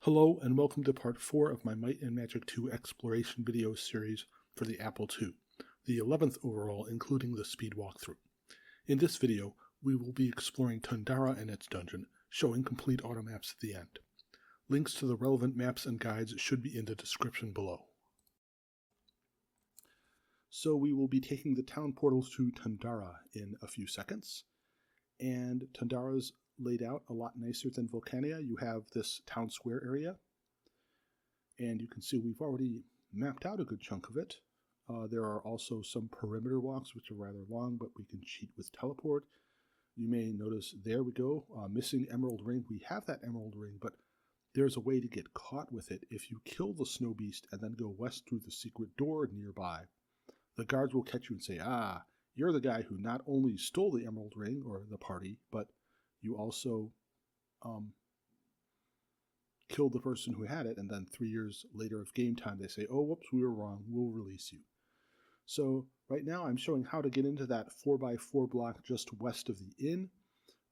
Hello and welcome to part 4 of my Might and Magic 2 exploration video series for the Apple II, the 11th overall including the speed walkthrough. In this video, we will be exploring Tundara and its dungeon, showing complete auto maps at the end. Links to the relevant maps and guides should be in the description below. So we will be taking the town portals to Tundara in a few seconds, and Tundara's laid out a lot nicer than Volcania. You have this town square area, and you can see we've already mapped out a good chunk of it. There are also some perimeter walks which are rather long, but we can cheat with teleport. You may notice, there we go, missing emerald ring. We have that emerald ring, but there's a way to get caught with it. If you kill the Snowbeast and then go west through the secret door nearby, the guards will catch you and say, ah, you're the guy who not only stole the emerald ring, or the party, but you also killed the person who had it, and then 3 years later of game time, they say, oh, whoops, we were wrong, we'll release you. So right now I'm showing how to get into that 4x4 block just west of the inn.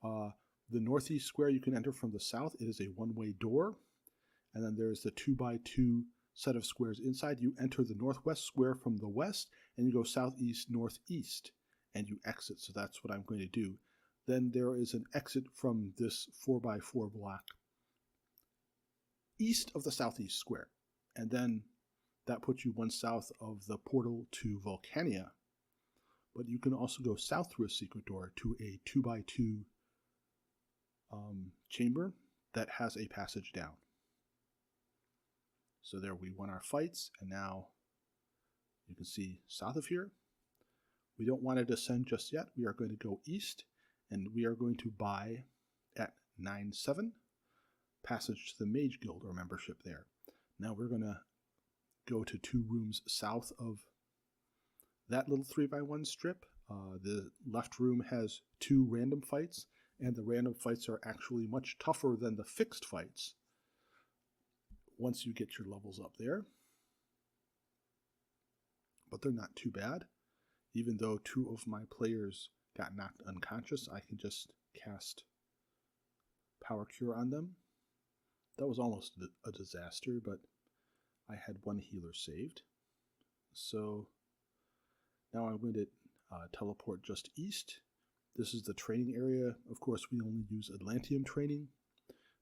The northeast square you can enter from the south. It is a one-way door. And then there's the 2x2 set of squares inside. You enter the northwest square from the west, and you go southeast, northeast, and you exit. So that's what I'm going to do. Then there is an exit from this 4x4 block east of the southeast square. And then that puts you one south of the portal to Volcania. But you can also go south through a secret door to a 2x2 chamber that has a passage down. So there we won our fights, and now you can see south of here. We don't want to descend just yet. We are going to go east, and we are going to buy at 9-7 passage to the Mage Guild, or membership there. Now we're going to go to 2 rooms south of that little 3x1 strip. The left room has 2 random fights, and the random fights are actually much tougher than the fixed fights once you get your levels up there. But they're not too bad. Even though 2 of my players got knocked unconscious, I can just cast Power Cure on them. That was almost a disaster, but I had 1 healer saved. So now I'm going to teleport just east. This is the training area. Of course, we only use Atlanteum training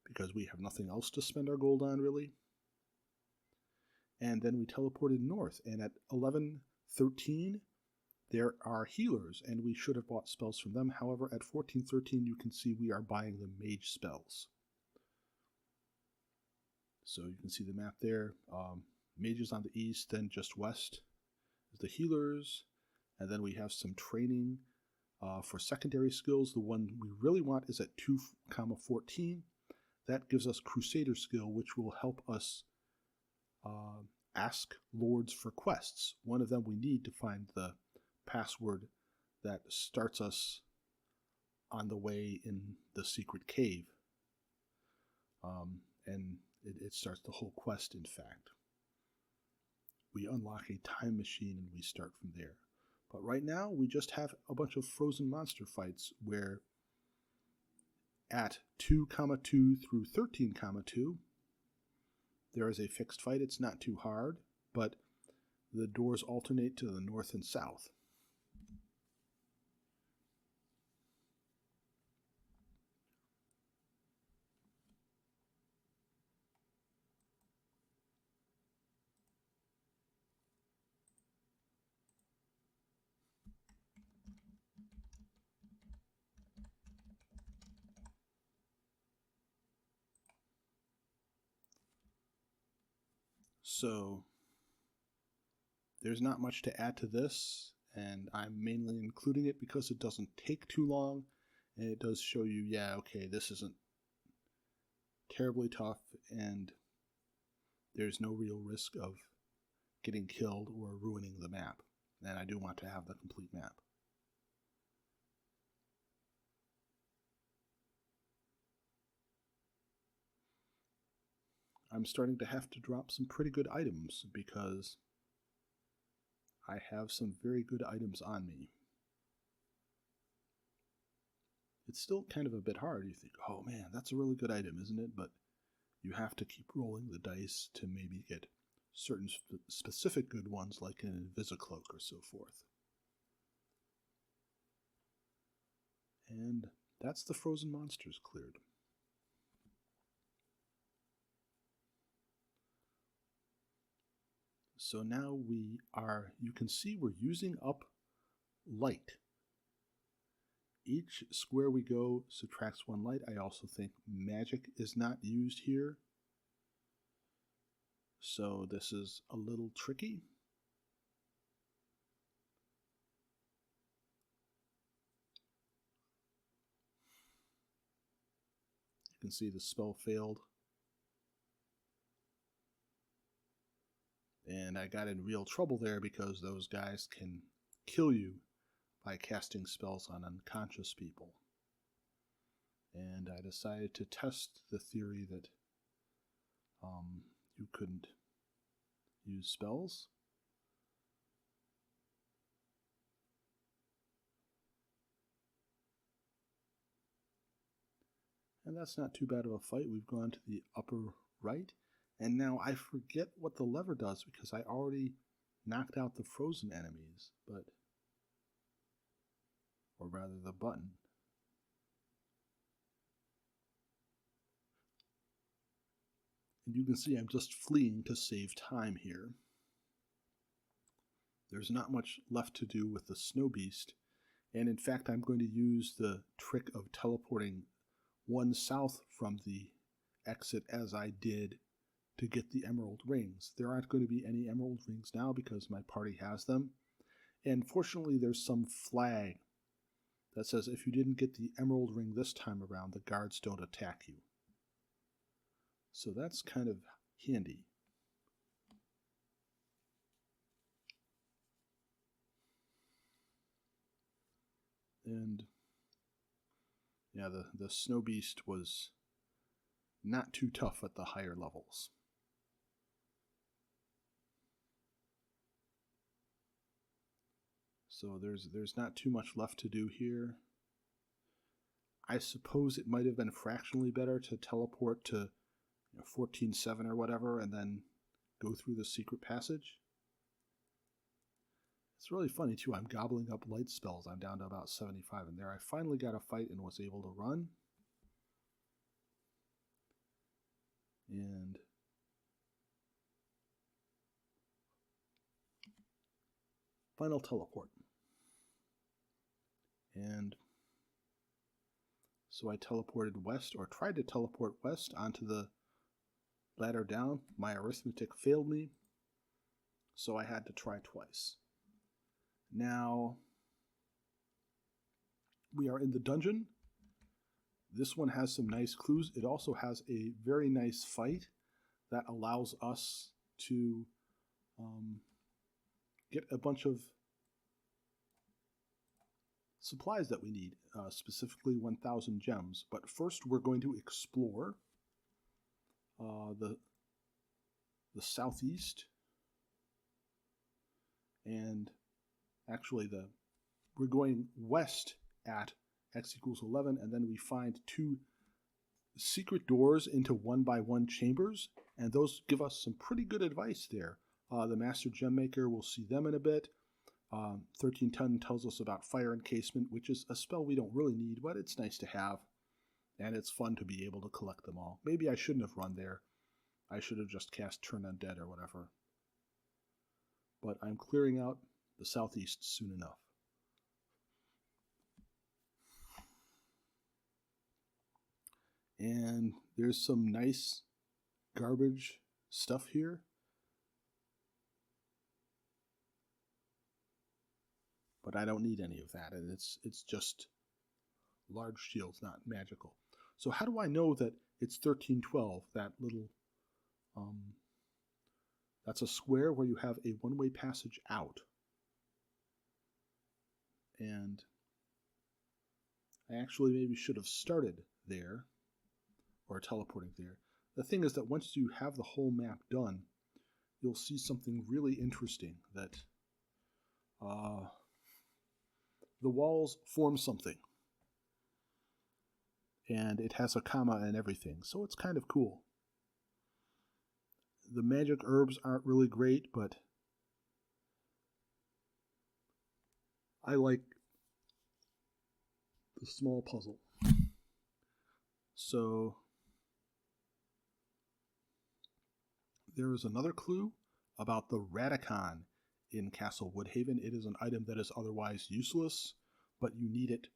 because we have nothing else to spend our gold on, really. And then we teleported north, and at 11-13, there are healers, and we should have bought spells from them. However, at 14-13, you can see we are buying the mage spells. So you can see the map there. Mages on the east, then just west is the healers, and then we have some training for secondary skills. The one we really want is at 2-14. That gives us Crusader skill, which will help us ask lords for quests. One of them we need to find the password that starts us on the way in the secret cave. And it starts the whole quest, in fact. We unlock a time machine and we start from there. But right now we just have a bunch of frozen monster fights where at 2-2 through 13-2 there is a fixed fight. It's not too hard, but the doors alternate to the north and south. So there's not much to add to this, and I'm mainly including it because it doesn't take too long, and it does show you, yeah, okay, this isn't terribly tough, and there's no real risk of getting killed or ruining the map. And I do want to have the complete map. I'm starting to have to drop some pretty good items because I have some very good items on me. It's still kind of a bit hard. You think, oh man, that's a really good item, isn't it? But you have to keep rolling the dice to maybe get certain specific good ones, like an Invisicloak or so forth. And that's the frozen monsters cleared. So now you can see we're using up light. Each square we go subtracts 1 light. I also think magic is not used here. So this is a little tricky. You can see the spell failed. And I got in real trouble there because those guys can kill you by casting spells on unconscious people. And I decided to test the theory that you couldn't use spells. And that's not too bad of a fight. We've gone to the upper right. And now I forget what the lever does because I already knocked out the frozen enemies, or rather the button. And you can see I'm just fleeing to save time here. There's not much left to do with the Snowbeast, and in fact I'm going to use the trick of teleporting 1 south from the exit as I did to get the emerald rings. There aren't going to be any emerald rings now because my party has them. And fortunately there's some flag that says if you didn't get the emerald ring this time around, the guards don't attack you. So that's kind of handy. And yeah, the Snowbeast was not too tough at the higher levels. So there's not too much left to do here. I suppose it might have been fractionally better to teleport to 14-7 or whatever and then go through the secret passage. It's really funny too, I'm gobbling up light spells. I'm down to about 75 in there. I finally got a fight and was able to run. And final teleport. And so I teleported west, or tried to teleport west onto the ladder down. My arithmetic failed me, so I had to try twice. Now, we are in the dungeon. This one has some nice clues. It also has a very nice fight that allows us to get a bunch of supplies that we need, specifically 1,000 gems. But first we're going to explore the southeast, and actually we're going west at x equals 11, and then we find 2 secret doors into 1-by-1 chambers, and those give us some pretty good advice there. The Master Gem Maker, we'll see them in a bit. 13 Ton tells us about Fire Encasement, which is a spell we don't really need, but it's nice to have, and it's fun to be able to collect them all. Maybe I shouldn't have run there. I should have just cast Turn Undead or whatever. But I'm clearing out the southeast soon enough. And there's some nice garbage stuff here. But I don't need any of that, and it's just large shields, not magical. So how do I know that it's 1312, that little, that's a square where you have a one-way passage out. And I actually maybe should have started there, or teleporting there. The thing is that once you have the whole map done, you'll see something really interesting, that the walls form something. And it has a comma and everything, so it's kind of cool. The magic herbs aren't really great, but I like the small puzzle. So there is another clue about the radicon in Castle Woodhaven. It is an item that is otherwise useless, but you need it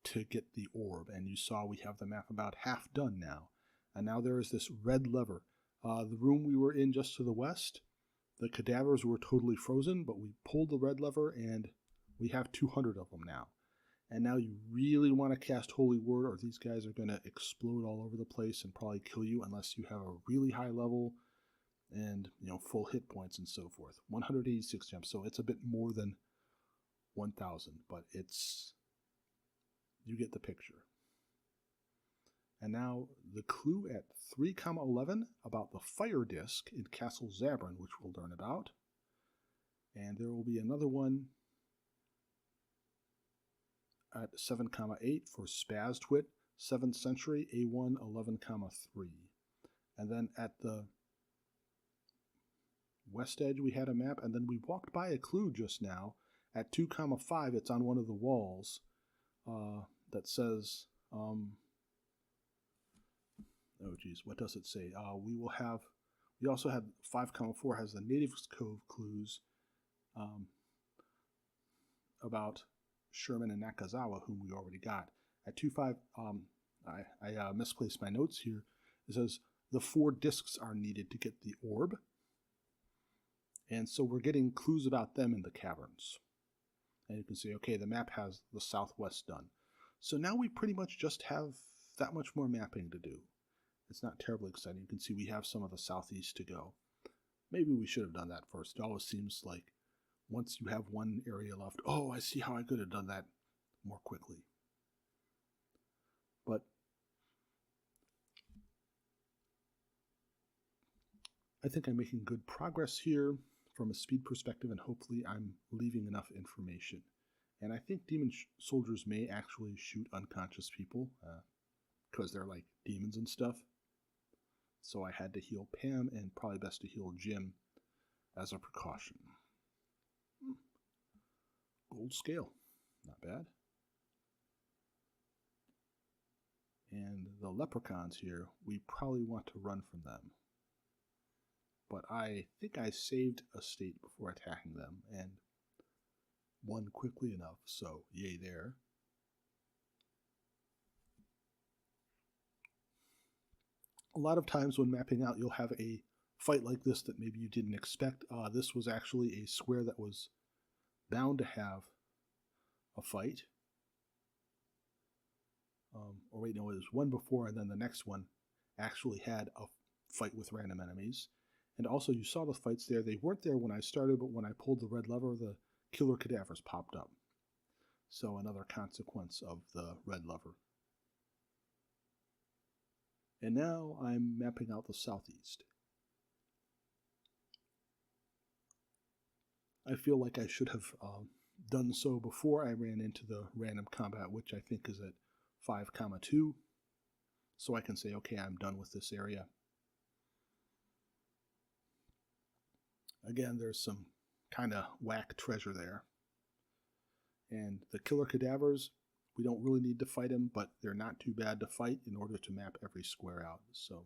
to get the orb. And you saw we have the map about half done now. And now there is this red lever. The room we were in just to the west, the cadavers were totally frozen, but we pulled the red lever and we have 200 of them now. And now you really want to cast Holy Word, or these guys are going to explode all over the place and probably kill you unless you have a really high level and, you know, full hit points and so forth. 186 gems, so it's a bit more than 1,000, but it's, you get the picture. And now the clue at 3,11 about the fire disc in Castle Zabrin, which we'll learn about. And there will be another one at 7,8 for Spaztwit, 7th century, A1 11,3. And then at the west edge we had a map, and then we walked by a clue just now at 2,5. It's on one of the walls that says, oh geez, what does it say? We also have 5,4 has the Natives Cove clues about Sherman and Nakazawa, whom we already got. At 2.5, I misplaced my notes here. It says the 4 discs are needed to get the orb. And so we're getting clues about them in the caverns. And you can see, okay, the map has the southwest done. So now we pretty much just have that much more mapping to do. It's not terribly exciting. You can see we have some of the southeast to go. Maybe we should have done that first. It always seems like once you have one area left, oh, I see how I could have done that more quickly. But I think I'm making good progress here from a speed perspective, and hopefully I'm leaving enough information. And I think demon soldiers may actually shoot unconscious people because they're like demons and stuff. So I had to heal Pam, and probably best to heal Jim as a precaution. Gold scale, not bad. And the leprechauns here, we probably want to run from them. But I think I saved a state before attacking them, and won quickly enough, so yay there. A lot of times when mapping out, you'll have a fight like this that maybe you didn't expect. This was actually a square that was bound to have a fight. Or wait, no, it was one before, and then the next one actually had a fight with random enemies. And also, you saw the fights there. They weren't there when I started, but when I pulled the red lever, the killer cadavers popped up. So another consequence of the red lever. And now I'm mapping out the southeast. I feel like I should have done so before I ran into the random combat, which I think is at 5,2. So I can say, okay, I'm done with this area. Again, there's some kind of whack treasure there. And the killer cadavers, we don't really need to fight them, but they're not too bad to fight in order to map every square out. So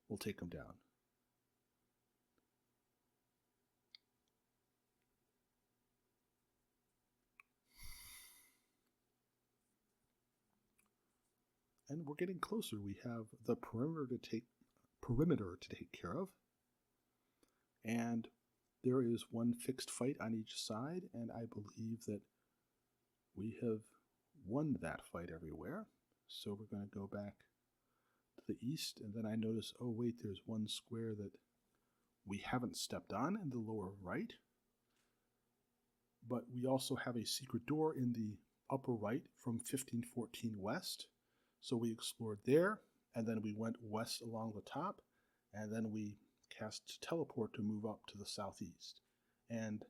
we'll take them down. And we're getting closer. We have the perimeter to take care of. And there is one fixed fight on each side, and I believe that we have won that fight everywhere. So we're going to go back to the east, and then I notice, oh wait, there's one square that we haven't stepped on in the lower right. But we also have a secret door in the upper right from 1514 west. So we explored there, and then we went west along the top, and then we cast teleport to move up to the southeast. And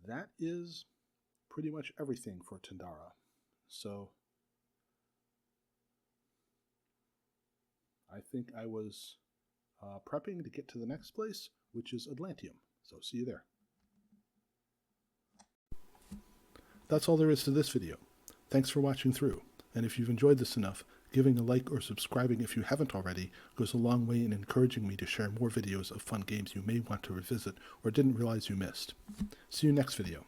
that is pretty much everything for Tundara. So I think I was prepping to get to the next place, which is Atlantium. So see you there. That's all there is to this video. Thanks for watching through, and if you've enjoyed this enough, giving a like or subscribing if you haven't already goes a long way in encouraging me to share more videos of fun games you may want to revisit or didn't realize you missed. See you next video.